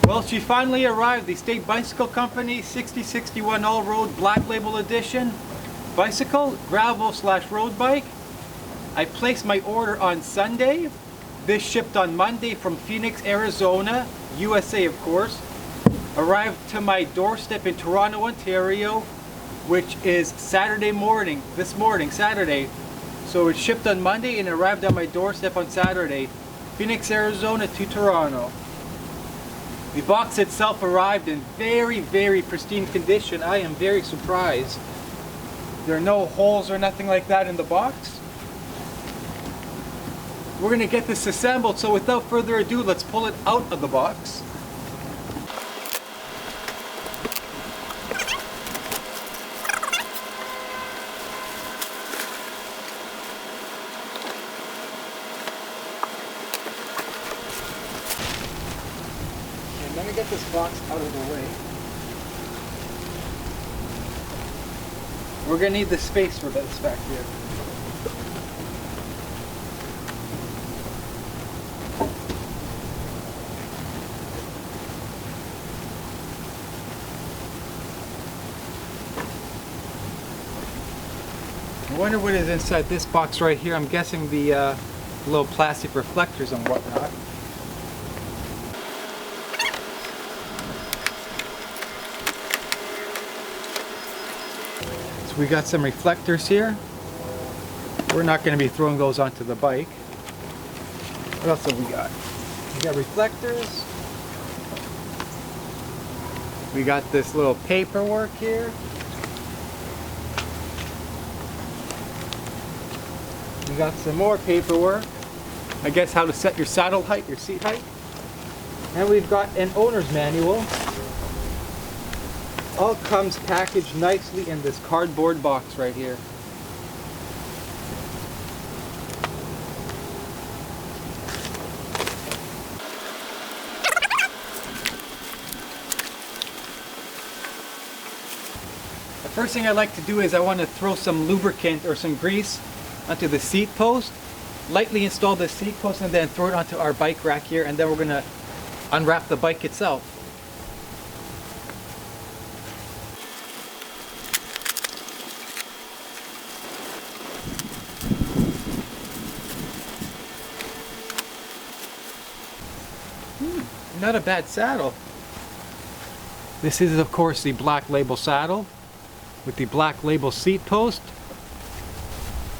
Well, she finally arrived. The State Bicycle Company 6061 All-Road Black Label Edition bicycle, gravel/road bike. I placed my order on Sunday. This shipped on Monday from Phoenix, Arizona, USA of course. Arrived to my doorstep in Toronto, Ontario, which is Saturday morning, this morning, Saturday. So it shipped on Monday and arrived on my doorstep on Saturday. Phoenix, Arizona to Toronto. The box itself arrived in very, very pristine condition. I am very surprised. There are no holes or nothing like that in the box. We're going to get this assembled, so without further ado, let's pull it out of the box. Let me get this box out of the way. We're going to need the space for this back here. I wonder what is inside this box right here. I'm guessing the little plastic reflectors and whatnot. We got some reflectors here. We're not going to be throwing those onto the bike. What else have we got? We got reflectors. We got this little paperwork here. We got some more paperwork. I guess how to set your saddle height, your seat height. And we've got an owner's manual. All comes packaged nicely in this cardboard box right here. The first thing I like to do is I want to throw some lubricant or some grease onto the seat post. Lightly install the seat post and then throw it onto our bike rack here, and then we're going to unwrap the bike itself. Not a bad saddle. This is of course the Black Label saddle with the Black Label seat post.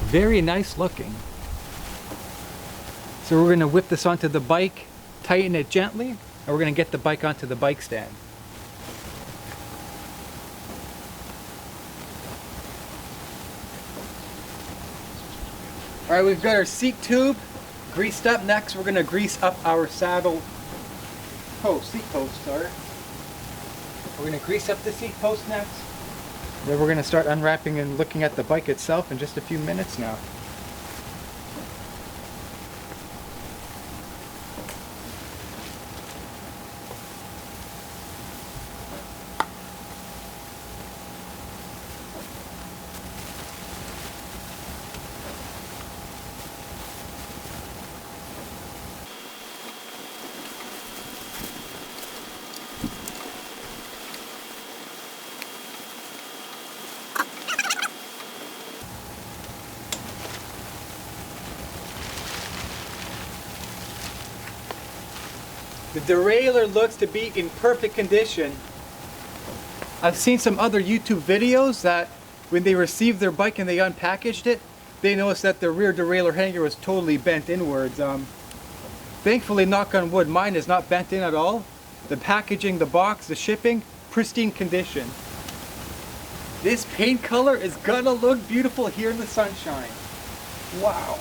Very nice looking. So we're going to whip this onto the bike, tighten it gently, and we're going to get the bike onto the bike stand. Alright, we've got our seat tube greased up. Next we're going to grease up our saddle seat post, sorry. We're going to grease up the seat post next. Then we're going to start unwrapping and looking at the bike itself in just a few minutes now. The derailleur looks to be in perfect condition. I've seen some other YouTube videos that when they received their bike and they unpackaged it, they noticed that the rear derailleur hanger was totally bent inwards. Thankfully, knock on wood, mine is not bent in at all. The packaging, the box, the shipping, pristine condition. This paint color is gonna look beautiful here in the sunshine. Wow.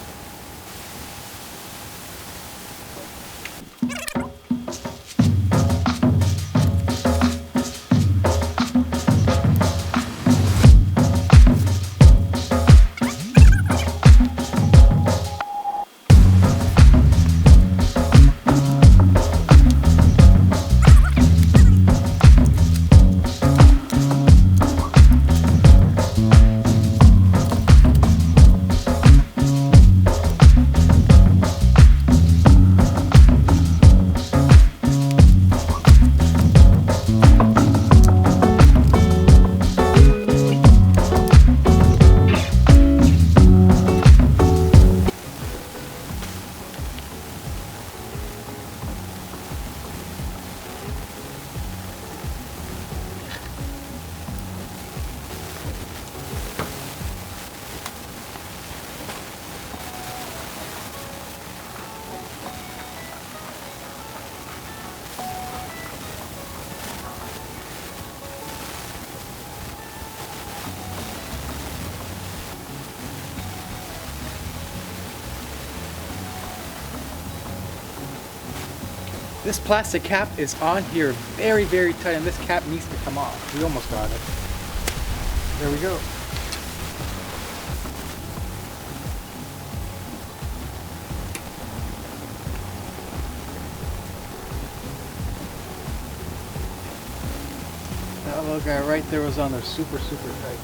This plastic cap is on here very, very tight, and this cap needs to come off. We almost got it. There we go. That little guy right there was on there super, super tight.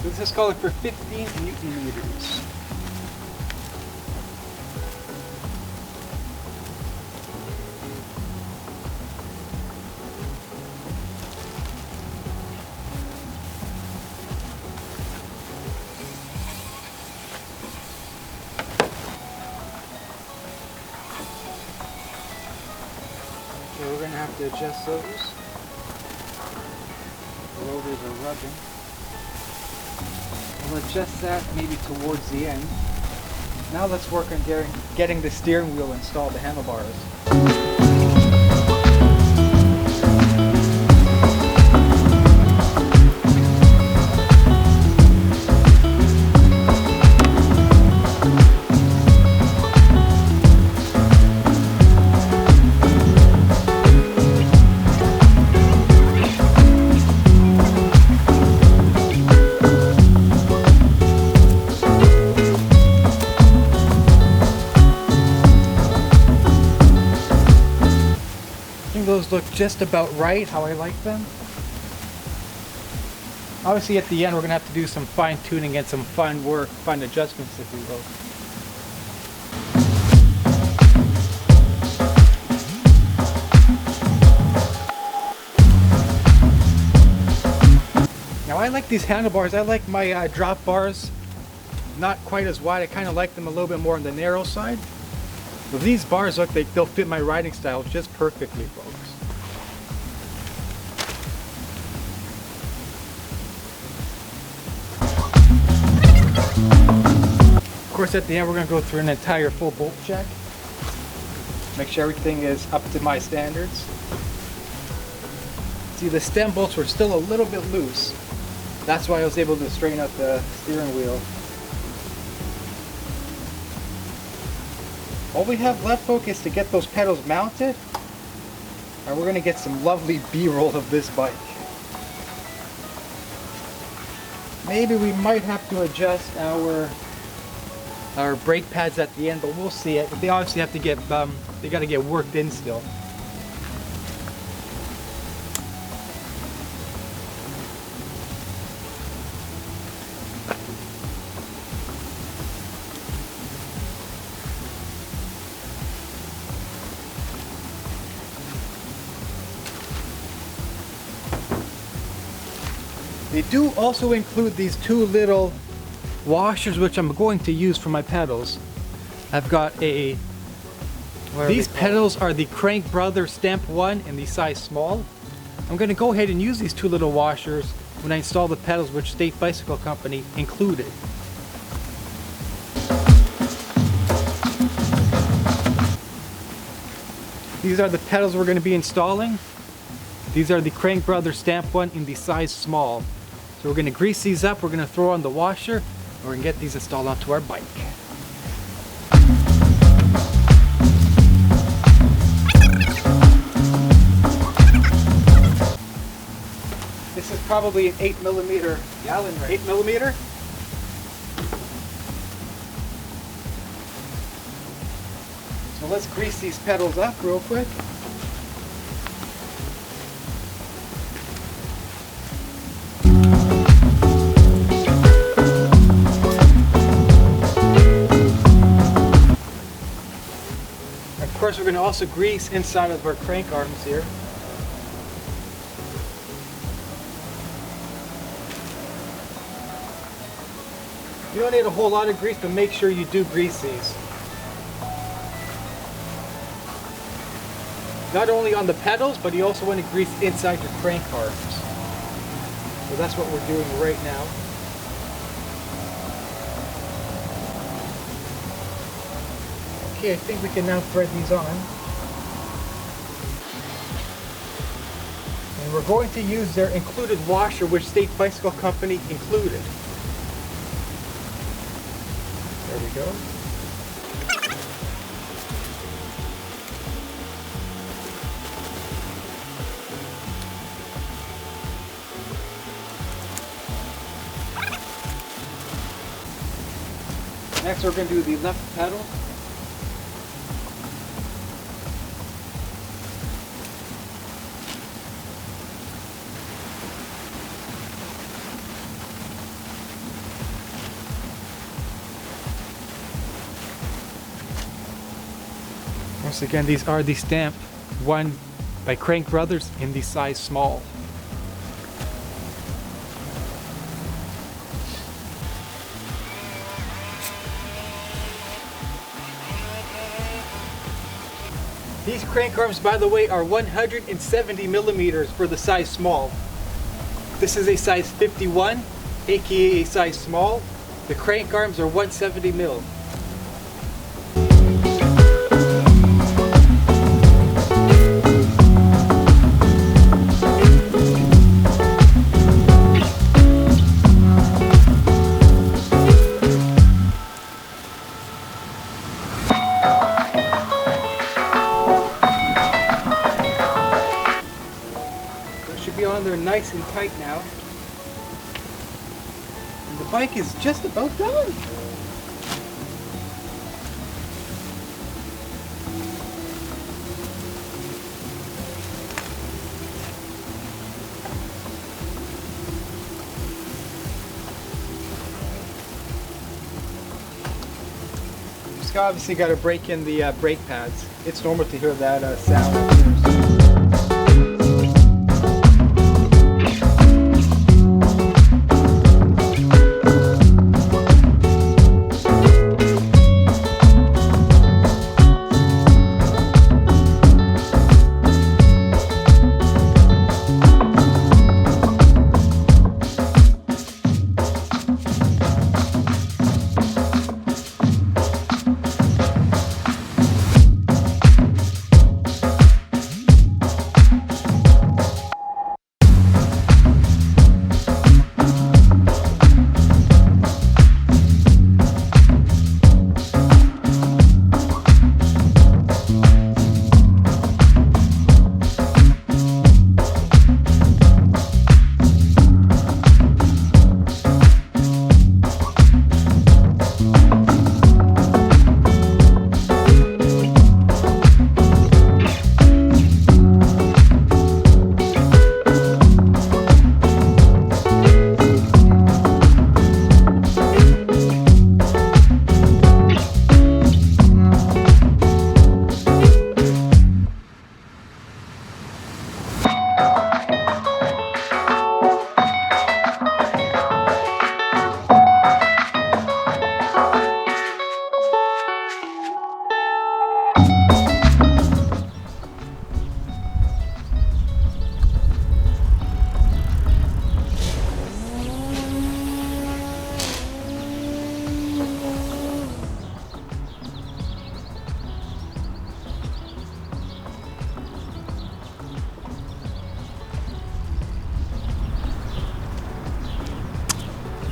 This is calling for 15 Newton meters. So we're going to have to adjust those. The rotors are rubbing. We'll adjust that maybe towards the end. Now let's work on getting the steering wheel installed, the handlebars. Those look just about right, how I like them. Obviously at the end we're going to have to do some fine tuning and some fine work, fine adjustments if you will. Now I like these handlebars. I like my drop bars not quite as wide. I kind of like them a little bit more on the narrow side. But these bars look like they'll fit my riding style just perfectly, folks. Of course, at the end, we're going to go through an entire full bolt check. Make sure everything is up to my standards. See, the stem bolts were still a little bit loose. That's why I was able to straighten out the steering wheel. All we have left, folks, is to get those pedals mounted, and we're going to get some lovely B-roll of this bike. Maybe we might have to adjust our brake pads at the end, but we'll see it. They obviously have to get they got to get worked in still. They do also include these two little washers which I'm going to use for my pedals. I've got these pedals are the Crank Brothers Stamp 1 in the size small. I'm going to go ahead and use these two little washers when I install the pedals which State Bicycle Company included. These are the pedals we're going to be installing. These are the Crank Brothers Stamp 1 in the size small. So we're going to grease these up, we're going to throw on the washer, and we're going to get these installed onto our bike. This is probably an 8mm Allen wrench. 8mm? So let's grease these pedals up real quick. course, we're going to also grease inside of our crank arms here. You don't need a whole lot of grease, but make sure you do grease these. Not only on the pedals, but you also want to grease inside your crank arms. So that's what we're doing right now. Okay, I think we can now thread these on. And we're going to use their included washer, which State Bicycle Company included. There we go. Next we're going to do the left pedal. Once again, these are the stamp one by Crank Brothers in the size small. These crank arms, by the way, are 170 millimeters for the size small. This is a size 51, aka a size small. The crank arms are 170 mil. Be on there nice and tight now. And the bike is just about done. Just obviously got to break in the brake pads. It's normal to hear that sound.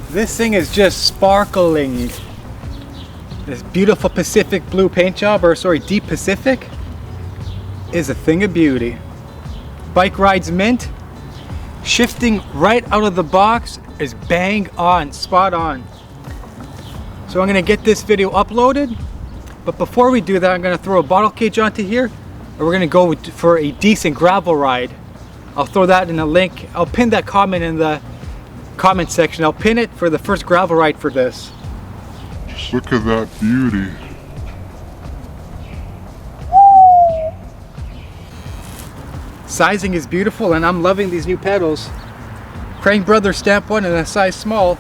This thing is just sparkling. This beautiful Pacific blue paint job, or sorry, Deep Pacific, is a thing of beauty. Bike rides mint. Shifting right out of the box is bang on, spot on. So I'm gonna get this video uploaded, but before we do that, I'm gonna throw a bottle cage onto here, and we're gonna go for a decent gravel ride. I'll throw that in a link. I'll pin that comment in the comment section. I'll pin it for the first gravel ride for this. Just look at that beauty. Sizing is beautiful and I'm loving these new pedals. Crane Brothers stamp one in a size small.